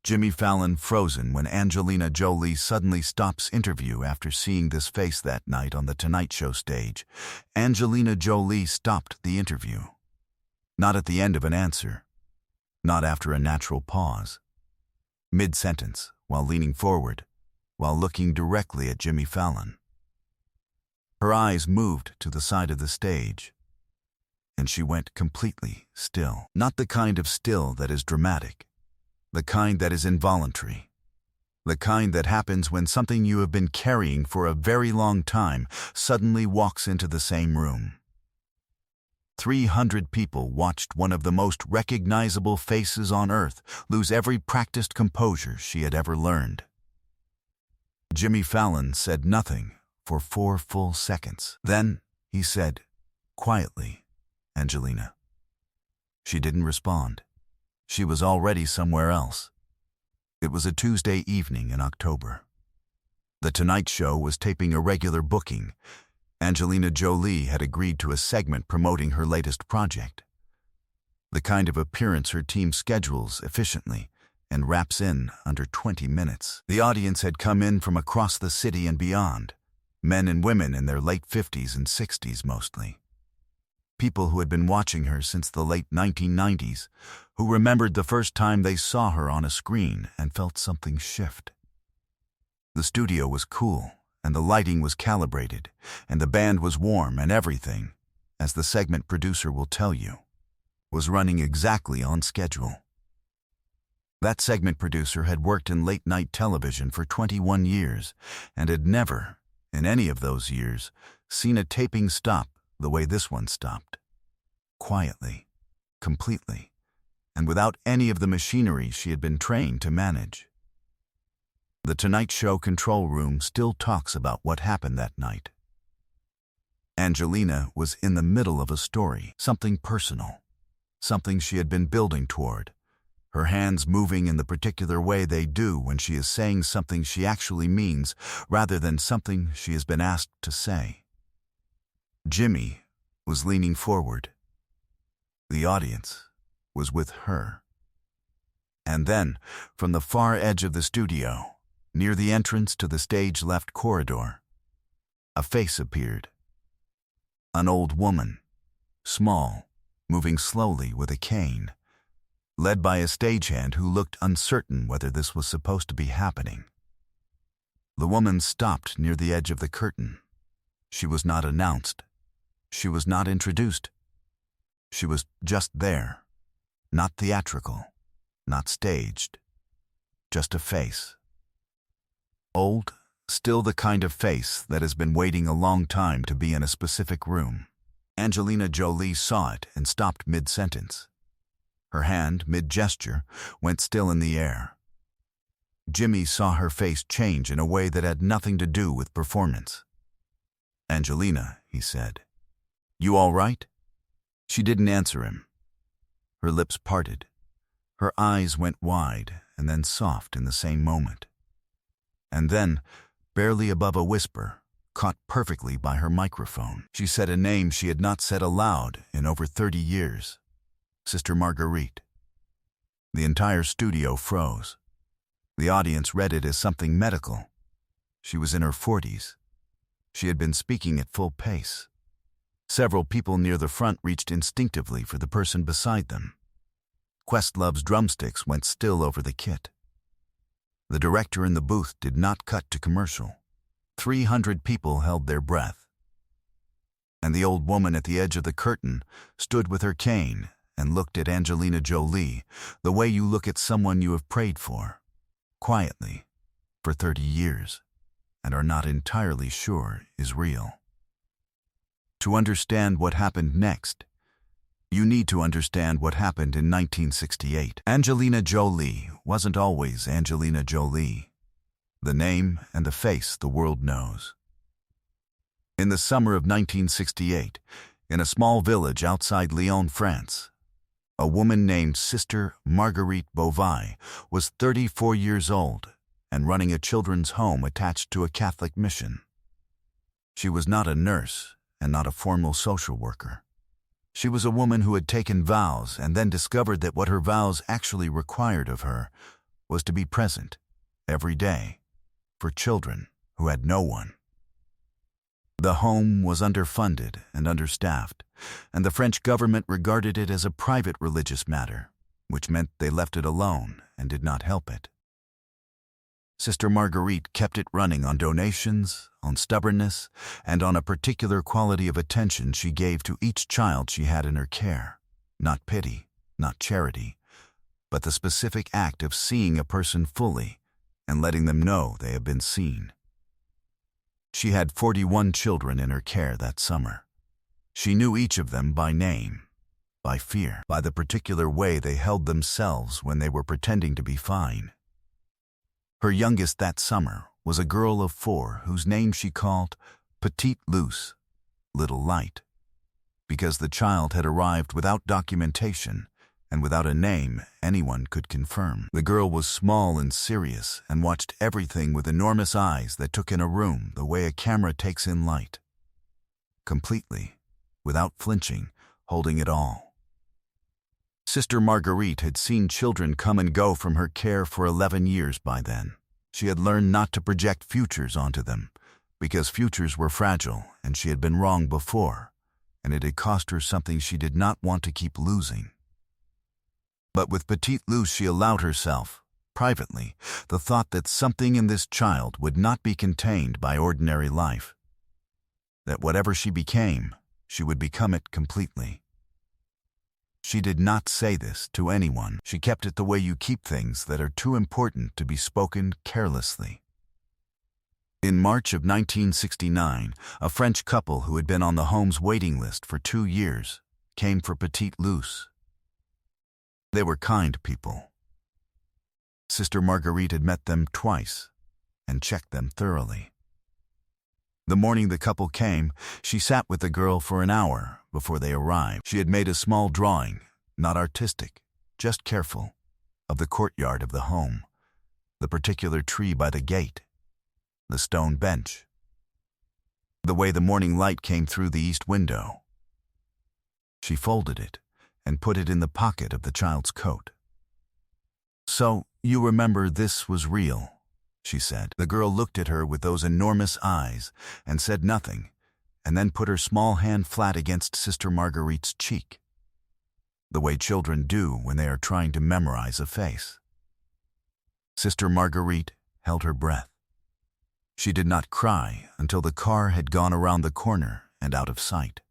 Jimmy Fallon frozen when Angelina Jolie suddenly stops interview after seeing this face that night on the Tonight Show stage. Angelina Jolie stopped the interview. Not at the end of an answer. Not after a natural pause. Mid-sentence, while leaning forward, while looking directly at Jimmy Fallon. Her eyes moved to the side of the stage, and she went completely still. Not the kind of still that is dramatic. The kind that is involuntary. The kind that happens when something you have been carrying for a very long time suddenly walks into the same room. 300 people watched one of the most recognizable faces on earth lose every practiced composure she had ever learned. Jimmy Fallon said nothing for 4 full seconds. Then he said, quietly, "Angelina." She didn't respond. She was already somewhere else. It was a Tuesday evening in October. The Tonight Show was taping a regular booking. Angelina Jolie had agreed to a segment promoting her latest project. The kind of appearance her team schedules efficiently and wraps in under 20 minutes. The audience had come in from across the city and beyond, men and women in their late 50s and 60s mostly. People who had been watching her since the late 1990s, who remembered the first time they saw her on a screen and felt something shift. The studio was cool, and the lighting was calibrated, and the band was warm, and everything, as the segment producer will tell you, was running exactly on schedule. That segment producer had worked in late-night television for 21 years and had never, in any of those years, seen a taping stop the way this one stopped. Quietly, completely, and without any of the machinery she had been trained to manage. The Tonight Show control room still talks about what happened that night. Angelina was in the middle of a story, something personal, something she had been building toward, her hands moving in the particular way they do when she is saying something she actually means rather than something she has been asked to say. Jimmy was leaning forward. The audience was with her. And then, from the far edge of the studio, near the entrance to the stage-left corridor, a face appeared. An old woman, small, moving slowly with a cane, led by a stagehand who looked uncertain whether this was supposed to be happening. The woman stopped near the edge of the curtain. She was not announced. She was not introduced. She was just there, not theatrical, not staged, just a face. Old, still the kind of face that has been waiting a long time to be in a specific room. Angelina Jolie saw it and stopped mid-sentence. Her hand, mid-gesture, went still in the air. Jimmy saw her face change in a way that had nothing to do with performance. "Angelina," he said. "You all right?" She didn't answer him. Her lips parted. Her eyes went wide and then soft in the same moment. And then, barely above a whisper, caught perfectly by her microphone, she said a name she had not said aloud in over 30 years. Sister Marguerite. The entire studio froze. The audience read it as something medical. She was in her 40s. She had been speaking at full pace. Several people near the front reached instinctively for the person beside them. Questlove's drumsticks went still over the kit. The director in the booth did not cut to commercial. 300 people held their breath. And the old woman at the edge of the curtain stood with her cane and looked at Angelina Jolie the way you look at someone you have prayed for, quietly, for 30 years, and are not entirely sure is real. To understand what happened next, you need to understand what happened in 1968. Angelina Jolie wasn't always Angelina Jolie, the name and the face the world knows. In the summer of 1968, in a small village outside Lyon, France, a woman named Sister Marguerite Beauvais was 34 years old and running a children's home attached to a Catholic mission. She was not a nurse and not a formal social worker. She was a woman who had taken vows and then discovered that what her vows actually required of her was to be present, every day, for children who had no one. The home was underfunded and understaffed, and the French government regarded it as a private religious matter, which meant they left it alone and did not help it. Sister Marguerite kept it running on donations, on stubbornness, and on a particular quality of attention she gave to each child she had in her care. Not pity, not charity, but the specific act of seeing a person fully and letting them know they have been seen. She had 41 children in her care that summer. She knew each of them by name, by fear, by the particular way they held themselves when they were pretending to be fine. Her youngest that summer was a girl of 4 whose name she called Petite Luce, Little Light, because the child had arrived without documentation and without a name anyone could confirm. The girl was small and serious and watched everything with enormous eyes that took in a room the way a camera takes in light. Completely, without flinching, holding it all. Sister Marguerite had seen children come and go from her care for 11 years by then. She had learned not to project futures onto them, because futures were fragile and she had been wrong before, and it had cost her something she did not want to keep losing. But with Petite Luce she allowed herself, privately, the thought that something in this child would not be contained by ordinary life. That whatever she became, she would become it completely. She did not say this to anyone. She kept it the way you keep things that are too important to be spoken carelessly. In March of 1969, a French couple who had been on the home's waiting list for 2 years came for Petite Luce. They were kind people. Sister Marguerite had met them twice and checked them thoroughly. The morning the couple came, she sat with the girl for an hour before they arrived. She had made a small drawing, not artistic, just careful, of the courtyard of the home, the particular tree by the gate, the stone bench, the way the morning light came through the east window. She folded it and put it in the pocket of the child's coat. "So, you remember this was real," she said. The girl looked at her with those enormous eyes and said nothing, and then put her small hand flat against Sister Marguerite's cheek, the way children do when they are trying to memorize a face. Sister Marguerite held her breath. She did not cry until the car had gone around the corner and out of sight.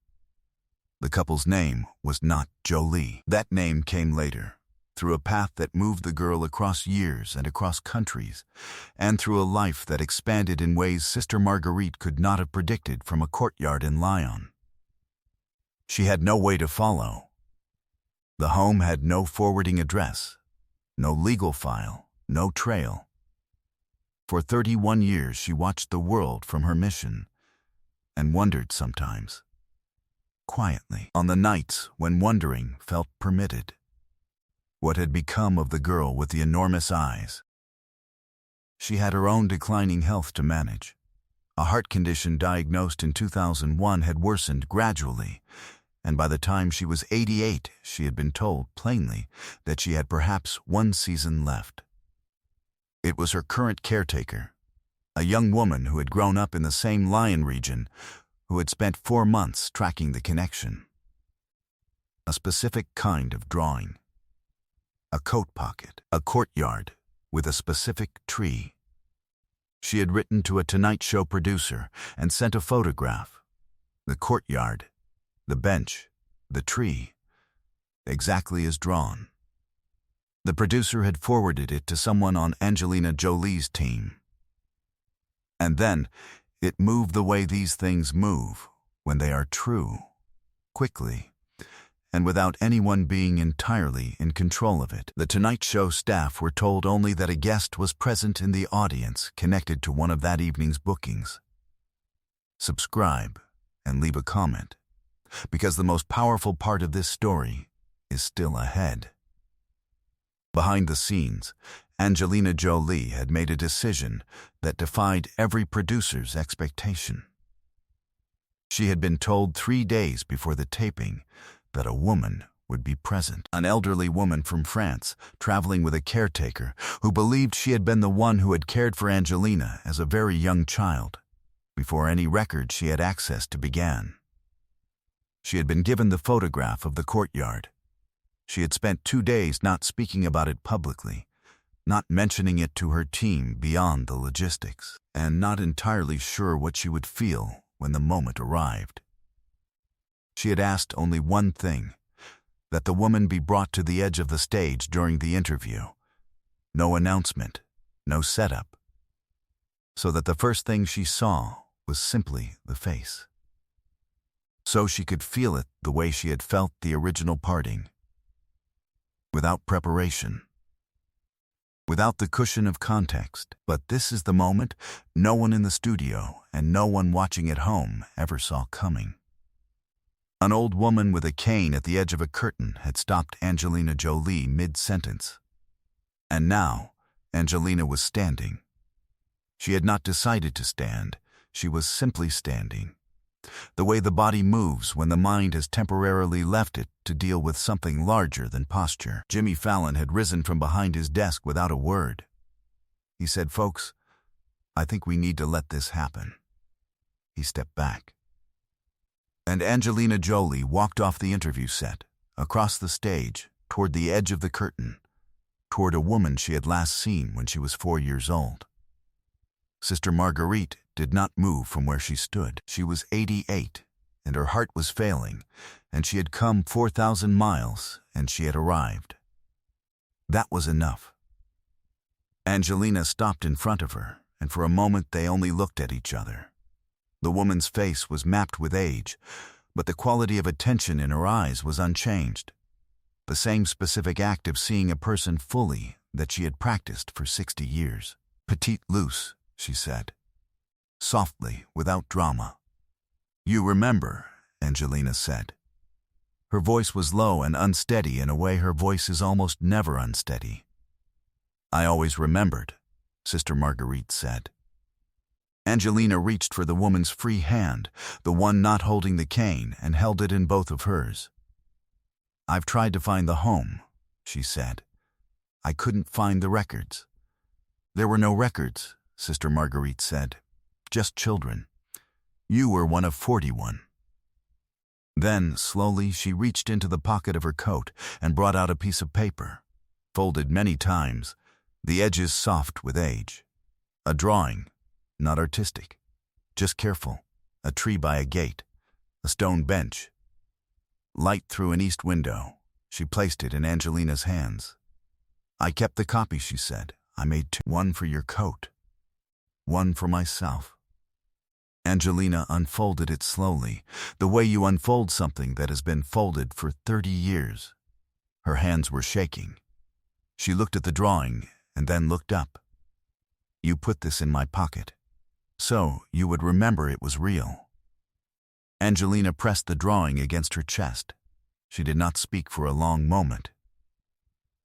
The couple's name was not Jolie. That name came later, through a path that moved the girl across years and across countries, and through a life that expanded in ways Sister Marguerite could not have predicted from a courtyard in Lyon. She had no way to follow. The home had no forwarding address, no legal file, no trail. For 31 years she watched the world from her mission, and wondered sometimes, quietly, on the nights when wondering felt permitted, what had become of the girl with the enormous eyes. She had her own declining health to manage. A heart condition diagnosed in 2001 had worsened gradually, and by the time she was 88, she had been told plainly that she had perhaps 1 season left. It was her current caretaker, a young woman who had grown up in the same Lyon region, who had spent 4 months tracking the connection. A specific kind of drawing. A coat pocket, a courtyard with a specific tree. She had written to a Tonight Show producer and sent a photograph. The courtyard, the bench, the tree, exactly as drawn. The producer had forwarded it to someone on Angelina Jolie's team. And then, it moved the way these things move when they are true, quickly, and without anyone being entirely in control of it. The Tonight Show staff were told only that a guest was present in the audience connected to one of that evening's bookings. Subscribe and leave a comment, because the most powerful part of this story is still ahead. Behind the scenes, Angelina Jolie had made a decision that defied every producer's expectation. She had been told 3 days before the taping that a woman would be present. An elderly woman from France, traveling with a caretaker, who believed she had been the one who had cared for Angelina as a very young child, before any record she had access to began. She had been given the photograph of the courtyard. She had spent 2 days not speaking about it publicly, not mentioning it to her team beyond the logistics, and not entirely sure what she would feel when the moment arrived. She had asked only one thing, that the woman be brought to the edge of the stage during the interview. No announcement, no setup. So that the first thing she saw was simply the face. So she could feel it the way she had felt the original parting. Without preparation. Without the cushion of context. But this is the moment no one in the studio and no one watching at home ever saw coming. An old woman with a cane at the edge of a curtain had stopped Angelina Jolie mid-sentence. And now, Angelina was standing. She had not decided to stand, she was simply standing. The way the body moves when the mind has temporarily left it to deal with something larger than posture. Jimmy Fallon had risen from behind his desk without a word. He said, "Folks, I think we need to let this happen." He stepped back. And Angelina Jolie walked off the interview set, across the stage, toward the edge of the curtain, toward a woman she had last seen when she was 4 years old. Sister Marguerite did not move from where she stood. She was 88, and her heart was failing, and she had come 4,000 miles, and she had arrived. That was enough. Angelina stopped in front of her, and for a moment they only looked at each other. The woman's face was mapped with age, but the quality of attention in her eyes was unchanged. The same specific act of seeing a person fully that she had practiced for 60 years. "Petite Luce," she said, softly, without drama. "You remember," Angelina said. Her voice was low and unsteady in a way her voice is almost never unsteady. "I always remembered," Sister Marguerite said. Angelina reached for the woman's free hand, the one not holding the cane, and held it in both of hers. "I've tried to find the home," she said. "I couldn't find the records." "There were no records," Sister Marguerite said. "Just children. You were one of 41. Then, slowly, she reached into the pocket of her coat and brought out a piece of paper, folded many times, the edges soft with age. A drawing. Not artistic, just careful. A tree by a gate, a stone bench. Light through an east window. She placed it in Angelina's hands. "I kept the copy," she said. "I made 2. One for your coat. One for myself." Angelina unfolded it slowly, the way you unfold something that has been folded for 30 years. Her hands were shaking. She looked at the drawing and then looked up. "You put this in my pocket. So you would remember it was real." Angelina pressed the drawing against her chest. She did not speak for a long moment.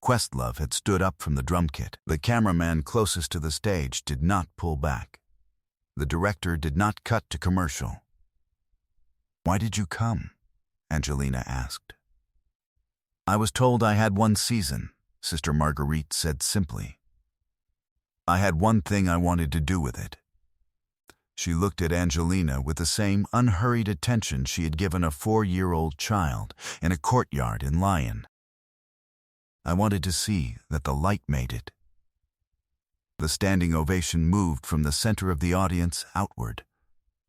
Questlove had stood up from the drum kit. The cameraman closest to the stage did not pull back. The director did not cut to commercial. "Why did you come?" Angelina asked. "I was told I had 1 season," Sister Marguerite said simply. "I had one thing I wanted to do with it." She looked at Angelina with the same unhurried attention she had given a 4-year-old child in a courtyard in Lyon. "I wanted to see that the light made it." The standing ovation moved from the center of the audience outward,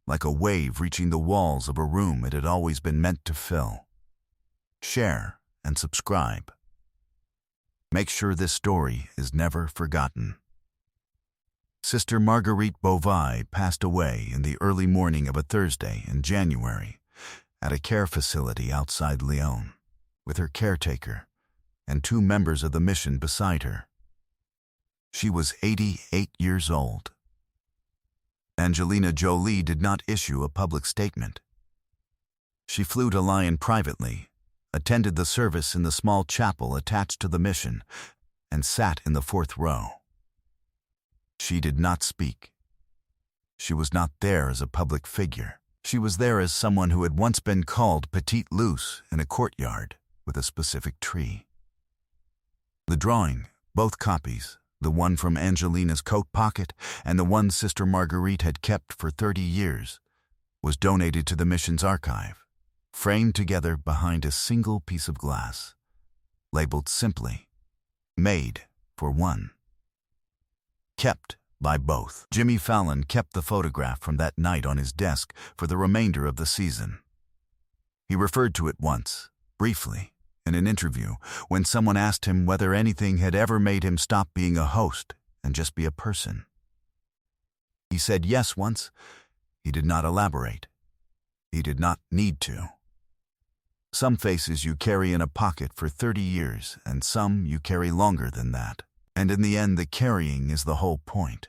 like a wave reaching the walls of a room it had always been meant to fill. Share and subscribe. Make sure this story is never forgotten. Sister Marguerite Beauvais passed away in the early morning of a Thursday in January at a care facility outside Lyon, with her caretaker and 2 members of the mission beside her. She was 88 years old. Angelina Jolie did not issue a public statement. She flew to Lyon privately, attended the service in the small chapel attached to the mission, and sat in the 4th row. She did not speak. She was not there as a public figure. She was there as someone who had once been called Petite Luce in a courtyard, with a specific tree. The drawing, both copies, the one from Angelina's coat pocket and the one Sister Marguerite had kept for 30 years, was donated to the mission's archive, framed together behind a single piece of glass, labeled simply, "Made for one." Kept by both. Jimmy Fallon kept the photograph from that night on his desk for the remainder of the season. He referred to it once, briefly, in an interview when someone asked him whether anything had ever made him stop being a host and just be a person. He said yes once. He did not elaborate. He did not need to. Some faces you carry in a pocket for 30 years, and some you carry longer than that. And in the end, the carrying is the whole point.